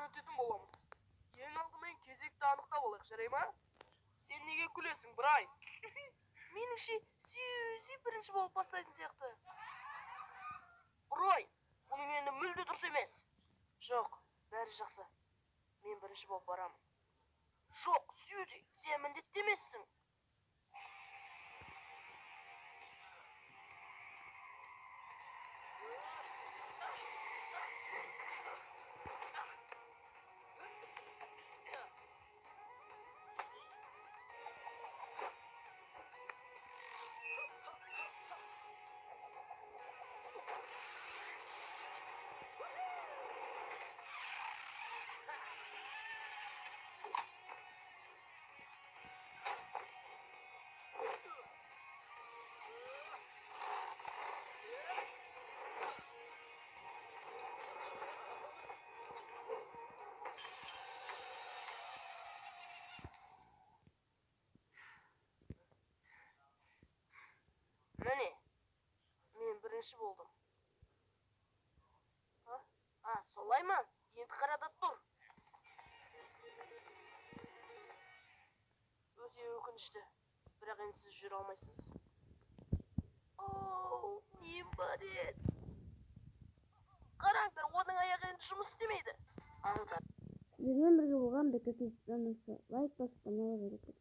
сынақтан өтетін боламыз. Ең алдымен кезекті анықтап алайық, жарай ма? Сен неге күлесің, Брай? Меніңше, Сьюзи бірінші болып бастайтын сияқты. Брай, бұның енді мүлде дұрыс емес. Жоқ, бәрі жақсы. Мен бірінші болып барамын. Жоқ, Сьюзи, сен міндетті емессің. Міне, мен бірінші болдым. Солай ма? Енді қарада тұр. Өте өкінішті, бірақ енді сіз жүре алмайсыз. Оу, нем бар еді? Қараңдар, оның аяғы енді жұмыс істемейді. Сіздермен бірге болған БК Кидс арнасы лайк басып қана береді.